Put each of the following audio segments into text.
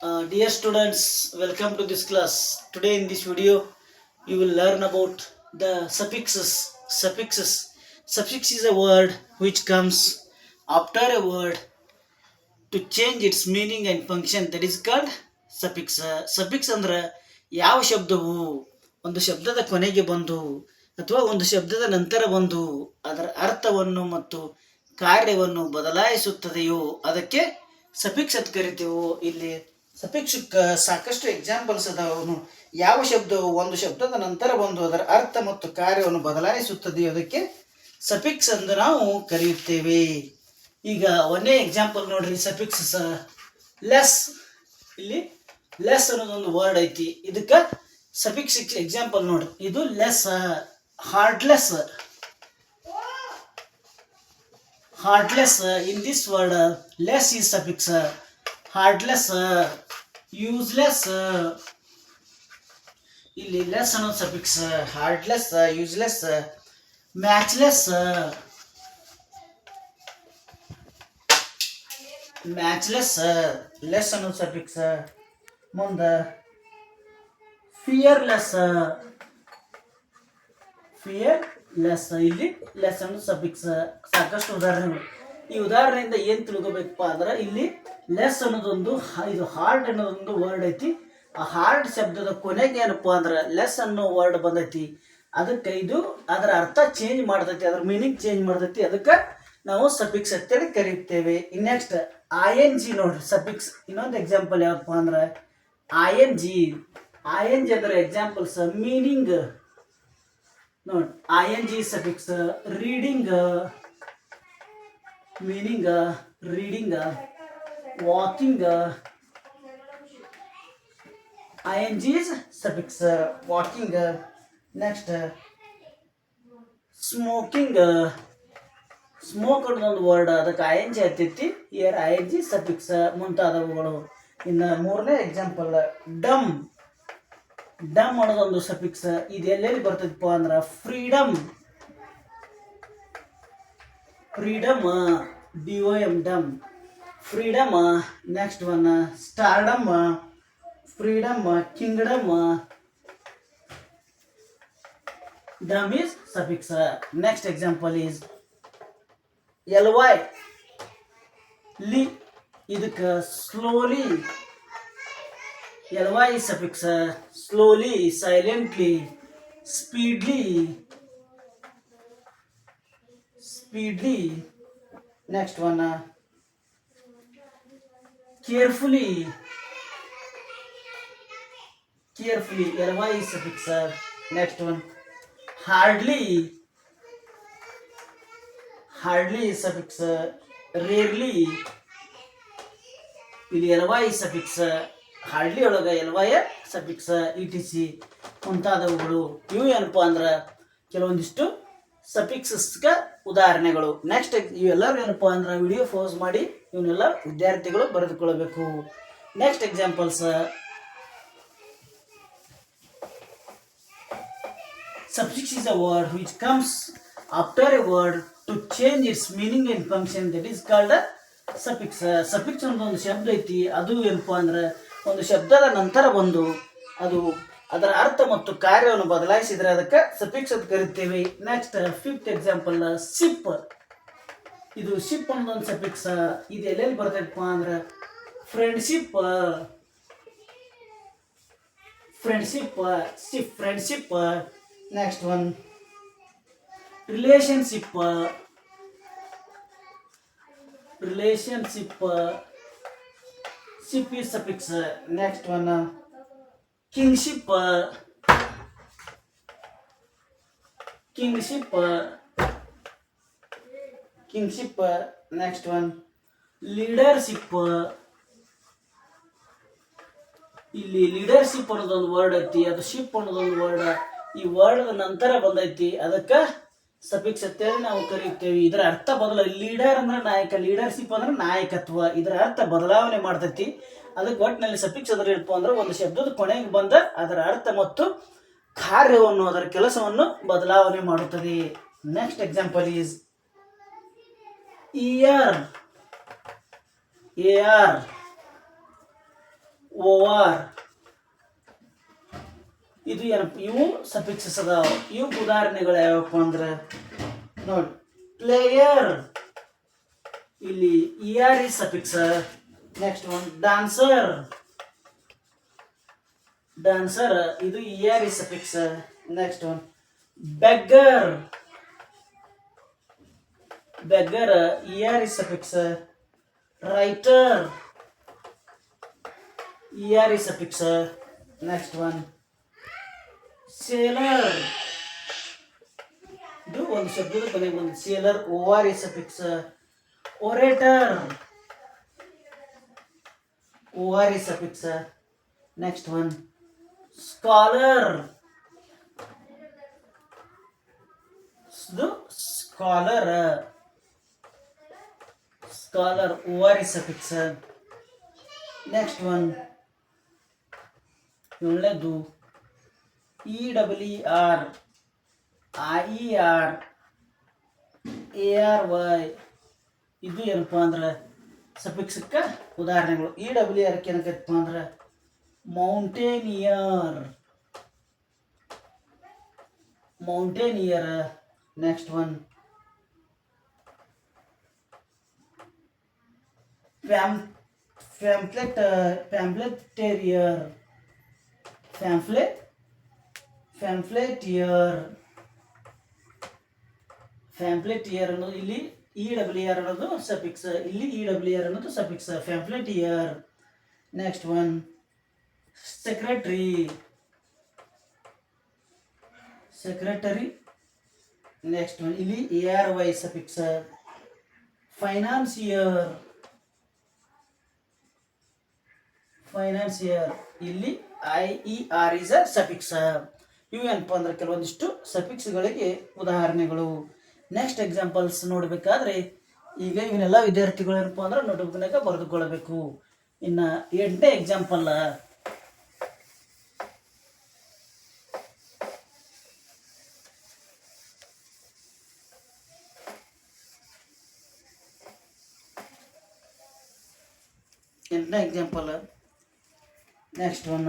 Dear students, welcome to this class. Today in this video, you will learn about the suffixes. Suffix is a word which comes after a word to change its meaning and function. That is called suffix. Suffix ಅಂದ್ರೆ ಯಾವ ಶಬ್ದವು ಒಂದು ಶಬ್ದದ ಕೊನೆಗೆ ಬಂದು ಅಥವಾ ಒಂದು ಶಬ್ದದ ನಂತರ ಬಂದು ಅದರ ಅರ್ಥವನ್ನು ಮತ್ತು ಕಾರ್ಯವನ್ನು ಬದಲಾಯಿಸುತ್ತದೆಯೋ ಅದಕ್ಕೆ ಸಫಿಕ್ಸ್ ಅಂತ ಕರಿತೀವೋ. ಇಲ್ಲಿ ಸಫಿಕ್ಸ್ ಸಾಕಷ್ಟು ಎಕ್ಸಾಂಪಲ್ಸ್ ಅದಾವನು. ಯಾವ ಶಬ್ದವು ಒಂದು ಶಬ್ದದ ನಂತರ ಬಂದು ಅದರ ಅರ್ಥ ಮತ್ತು ಕಾರ್ಯವನ್ನು ಬದಲಾಯಿಸುತ್ತದೆಯೋ ಅದಕ್ಕೆ ಸಫಿಕ್ಸ್ ಎಂದು ನಾವು ಕರೆಯುತ್ತೇವೆ. ಈಗ ಒಂದೇ ಎಕ್ಸಾಂಪಲ್ ನೋಡ್ರಿ. ಸಫಿಕ್ಸ್ ಲೆಸ್, ಇಲ್ಲಿ ಲೆಸ್ ಅನ್ನೋದೊಂದು ವರ್ಡ್ ಐತಿ. ಇದಕ್ಕೆ ಸಫಿಕ್ಸ್ ಎಕ್ಸಾಂಪಲ್ ನೋಡ್ರಿ. ಇದು less, heartless. In this word less is suffix. Heartless, useless, ಇಲ್ಲಿ ಲೆಸ್ ಅನ್ನೋದು ಸಫಿಕ್ಸ್. ಹಾರ್ಟ್ಲೆಸ್, ಯೂಸ್ಲೆಸ್, ಮ್ಯಾಚ್ಲೆಸ್, ಲೆಸ್ ಅನ್ನೋದು ಸಫಿಕ್ಸ್. ಮುಂದೆ ಫಿಯರ್ಲೆಸ್, ಇಲ್ಲಿ ಲೆಸ್ ಅನ್ನೋದು ಸಫಿಕ್ಸ್. ಸಾಕಷ್ಟು ಉದಾಹರಣೆಗಳು. ಈ ಉದಾಹರಣೆಯಿಂದ ಏನು ತಿಳ್ಕೊಬೇಕಪ್ಪ ಅಂದ್ರೆ ಇಲ್ಲಿ ಲೆಸ್ ಅನ್ನೋದೊಂದು, ಇದು ಹಾರ್ಟ್ ಅನ್ನೋದೊಂದು ವರ್ಡ್ ಐತಿ. ಆ ಹಾರ್ಟ್ ಶಬ್ದದ ಕೊನೆಗೆ ಏನಪ್ಪ ಅಂದ್ರೆ ಲೆಸ್ ಅನ್ನೋ ವರ್ಡ್ ಬಂದೈತಿ. ಅದಕ್ಕೆ ಇದು ಅದರ ಅರ್ಥ ಚೇಂಜ್ ಮಾಡ್ತೈತಿ, ಅದರ ಮೀನಿಂಗ್ ಚೇಂಜ್ ಮಾಡ್ತೈತಿ. ಅದಕ್ಕೆ ನಾವು ಸಫಿಕ್ಸ್ ಅಂತೇಳಿ ಕರೀತೇವೆ. ನೆಕ್ಸ್ಟ್ ING ನೋಡ್ರಿ ಸಫಿಕ್ಸ್. ಇನ್ನೊಂದು ಎಕ್ಸಾಂಪಲ್ ಯಾವಪ್ಪ ಅಂದ್ರೆ ING ಅಂದ್ರೆ ಎಕ್ಸಾಂಪಲ್ಸ್ ಮೀನಿಂಗ್ ನೋಡಿ. ING suffix reading, meaning reading, walking. ING is suffix walking. Next smoking, smoke ಅನ್ನೋದೊಂದು ವರ್ಡ್, ಅದಕ್ಕೆ ING ಹತ್ತೈತಿ. ಇಯರ್ ING ಸಫಿಕ್ಸ್ ಮುಂತಾದವುಗಳು. ಇನ್ನು ಮೂರನೇ ಎಕ್ಸಾಂಪಲ್ ಡಮ್ ಅನ್ನೋದೊಂದು ಸಫಿಕ್ಸ್. ಇದು ಎಲ್ಲೆಲ್ಲಿ ಬರ್ತೈತಪ್ಪ ಅಂದ್ರೆ freedom, DOM dom, freedom. Next one stardom, freedom, kingdom. Dom is suffix. Next example is ly, ಇದಕ್ಕೆ slowly. ly is suffix. Slowly, silently, speedily. Next one carefully, ly is suffix. Next one hardly is suffix. rarely, ಇಲ್ಲಿ ly is suffix. Hardly ಒಳಗೆ ly suffix. etc ಮುಂತಾದವುಗಳು. ಇವು ಏನಪ್ಪ ಅಂದ್ರೆ ಕೆಲವೊಂದಿಷ್ಟು ಸಫಿಕ್ಸಸ್ಗೆ ಉದಾಹರಣೆಗಳು. Next ಇವೆಲ್ಲರೂ ಏನಪ್ಪ ಅಂದ್ರೆ ವಿಡಿಯೋ ಪೋಸ್ ಮಾಡಿ ಇವನ್ನೆಲ್ಲ ವಿದ್ಯಾರ್ಥಿಗಳು ಬರೆದುಕೊಳ್ಳಬೇಕು. Next examples suffix is a word which comes after a word to change its meaning and function. That is called a suffix. suffix ಒಂದು ಶಬ್ದ ಐತಿ. ಅದು ಏನಪ್ಪ ಅಂದ್ರೆ ಒಂದು ಶಬ್ದದ ನಂತರ ಬಂದು ಅದು ಅದರ ಅರ್ಥ ಮತ್ತು ಕಾರ್ಯವನ್ನು ಬದಲಾಯಿಸಿದರೆ ಅದಕ್ಕೆ ಸಫಿಕ್ಸ್ ಅಂತ ಕರಿತೇವೆ. Next fifth example ship. ಇದು ಶಿಪ್ ಅನ್ನೋದೊಂದು ಸಫಿಕ್ಸ್. ಇದು ಎಲ್ಲೆಲ್ಲಿ ಬರ್ತೈತಪ್ಪ ಅಂದ್ರೆ friendship, next one relationship, ship is suffix. Next one kingship, next one leadership. ಇಲ್ಲಿ ಲೀಡರ್ಶಿಪ್ ಅನ್ನೋದೊಂದು ವರ್ಡ್ ಐತಿ. ಅದು ಶಿಪ್ ಅನ್ನೋದೊಂದು ವರ್ಡ್. ಈ ವರ್ಡ್ ನಂತರ ಬಂದೈತಿ. ಅದಕ್ಕೆ ಸಫಿಕ್ಸ್ ಅಂತೇಳಿ ನಾವು ಕರೀತೇವೆ. ಇದರ ಅರ್ಥ ಲೀಡರ್ ಅಂದ್ರೆ ನಾಯಕ, ಲೀಡರ್ಶಿಪ್ ಅಂದ್ರೆ ನಾಯಕತ್ವ. ಇದರ ಅರ್ಥ ಬದಲಾವಣೆ ಮಾಡ್ತೈತಿ. ಅದಕ್ಕೆ ಒಟ್ಟಿನಲ್ಲಿ ಸಫಿಕ್ಸ್ ಅಂದ್ರೆ ಏನಪ್ಪ ಅಂದ್ರೆ ಒಂದು ಶಬ್ದದ ಕೊನೆಗೆ ಬಂದ ಅದರ ಅರ್ಥ ಮತ್ತು ಕಾರ್ಯವನ್ನು, ಅದರ ಕೆಲಸವನ್ನು ಬದಲಾವಣೆ ಮಾಡುತ್ತದೆ. Next example is AR over. ಇದು ಏನಪ್ಪ, ಇವು ಸಫಿಕ್ಸಸ್ ಅದಾವ. ಇವು ಉದಾಹರಣೆಗಳು ಯಾವಪ್ಪ ಅಂದ್ರೆ ನೋಡಿ, ಪ್ಲೇಯರ್ ಇಲ್ಲಿ ER is suffix. Next one dancer, dancer ಇದು ER is suffix. Next one beggar, beggar ER is suffix. Writer ER is suffix. Next one sailor, ಇದು ಒಂದು ಶಬ್ದದ ಕೊನೆಗೆ ಬಂದು sailor OR is suffix. Orator OR is suffix. Next one scholar, ಇದು scholar, scholar OR is suffix. Next one ಏಳನೇದು EWR IER ARY, ಇದು ಏನಪ್ಪ ಅಂದ್ರೆ ಸಫಿಕ್ಸಕ್ಕೆ ಉದಾಹರಣೆಗಳು. EWR ಏನಕ್ಕಪ್ಪ ಅಂದ್ರೆ mountaineer, mountaineer. Next one pamphleteer, pamphleteer, pamphleteer ಅನ್ನೋದು ಇಲ್ಲಿ EWR ಅನ್ನೋದು ಸಫಿಕ್ಸ್, ಇಲ್ಲಿ EWR ಅನ್ನೋದು suffix, pamphleteer. Next one secretary, secretary. Next one ಇಲ್ಲಿ ARY ಸಫಿಕ್ಸ್. ಫೈನಾನ್ಸಿಯರ್, ಫೈನಾನ್ಸಿಯರ್ ಇಲ್ಲಿ IER is a suffix. ಇವು ಏನಪ್ಪ ಅಂದ್ರೆ ಕೆಲವೊಂದಿಷ್ಟು ಸಫಿಕ್ಸ್ಗಳಿಗೆ ಉದಾಹರಣೆಗಳು. ನೆಕ್ಸ್ಟ್ ಎಕ್ಸಾಂಪಲ್ಸ್ ನೋಡಬೇಕಾದ್ರೆ ಈಗ ಇವನ್ನೆಲ್ಲ ವಿದ್ಯಾರ್ಥಿಗಳು ಏನಪ್ಪ ಅಂದ್ರೆ ನೋಟ್ಬುಕ್ನಾಗ ಬರೆದುಕೊಳ್ಳಬೇಕು. ಇನ್ನು 8ನೇ example, next one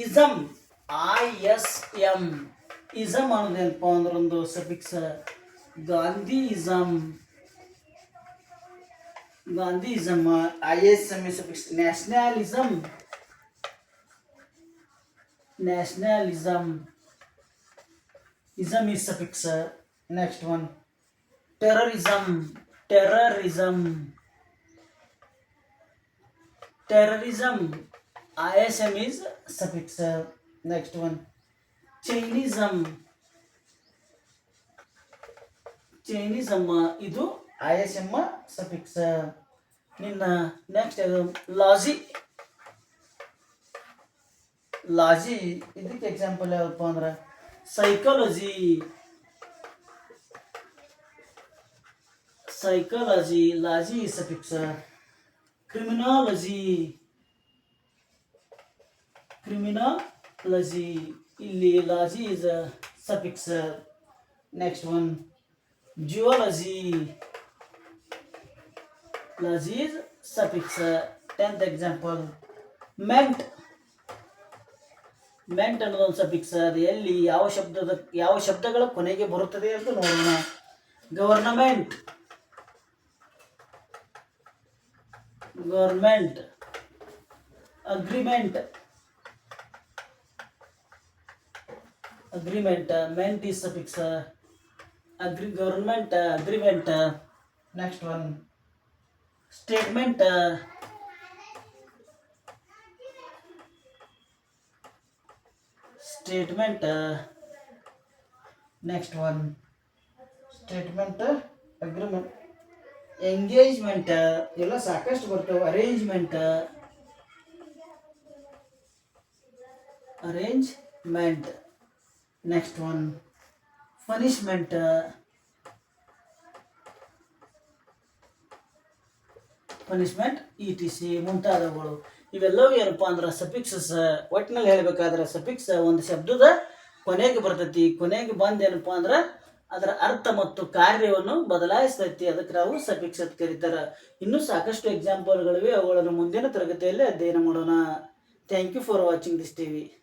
ism ISM. Ism ಅನ್ನೋದೇನಪ್ಪ ಅಂದ್ರೆ ಒಂದು suffix. Gandhism, Gandhism ISM is suffix. Nationalism, nationalism ism is suffix. Next one terrorism, terrorism, terrorism ISM is suffix. Next one chinism, chinism ಇದು ISM ಸಫಿಕ್ಸ್. ನಿನ್ನ ನೆಕ್ಸ್ಟ್ ಲಾಜಿ, ಲಾಜಿ ಇದಕ್ಕೆ example ಯಾವಪ್ಪ ಅಂದ್ರೆ psychology, psychology logy suffix. Criminology, criminology ಇಲ್ಲಿ logy is suffix. Next one geology, logy is suffix. 10th example ment, ment ಅನ್ನೋದು ಒಂದು suffix. ಅದು ಎಲ್ಲಿ ಯಾವ ಶಬ್ದಗಳ ಕೊನೆಗೆ ಬರುತ್ತದೆ ಅಂತ ನೋಡೋಣ. Government, government. Agreement, agreement made is suffix. Government agreement. Next one statement, statement. Next one statement agreement. Engagement ಎಲ್ಲ ಸಾಕಷ್ಟು ಬರ್ತವೆ. Arrangement, arrangement. Next one punishment, punishment ETC ಮುಂತಾದವುಗಳು. ಇವೆಲ್ಲವೂ ಏನಪ್ಪ ಅಂದ್ರೆ ಸಫಿಕ್ಸಸ್. ಒಟ್ಟಿನಲ್ಲಿ ಹೇಳಬೇಕಾದ್ರೆ ಸಫಿಕ್ಸ್ ಒಂದು ಶಬ್ದದ ಕೊನೆಗೆ ಬರ್ತೈತಿ. ಕೊನೆಗೆ ಬಂದು ಏನಪ್ಪ ಅಂದ್ರೆ ಅದರ ಅರ್ಥ ಮತ್ತು ಕಾರ್ಯವನ್ನು ಬದಲಾಯಿಸ್ತೈತಿ. ಅದಕ್ಕೆ ನಾವು ಸಫಿಕ್ಸ್ ಅಂತ ಕರೀತಾರ. ಇನ್ನೂ ಸಾಕಷ್ಟು ಎಕ್ಸಾಂಪಲ್ಗಳಿವೆ, ಅವುಗಳನ್ನು ಮುಂದಿನ ತರಗತಿಯಲ್ಲಿ ಅಧ್ಯಯನ ಮಾಡೋಣ. Thank you for watching this TV.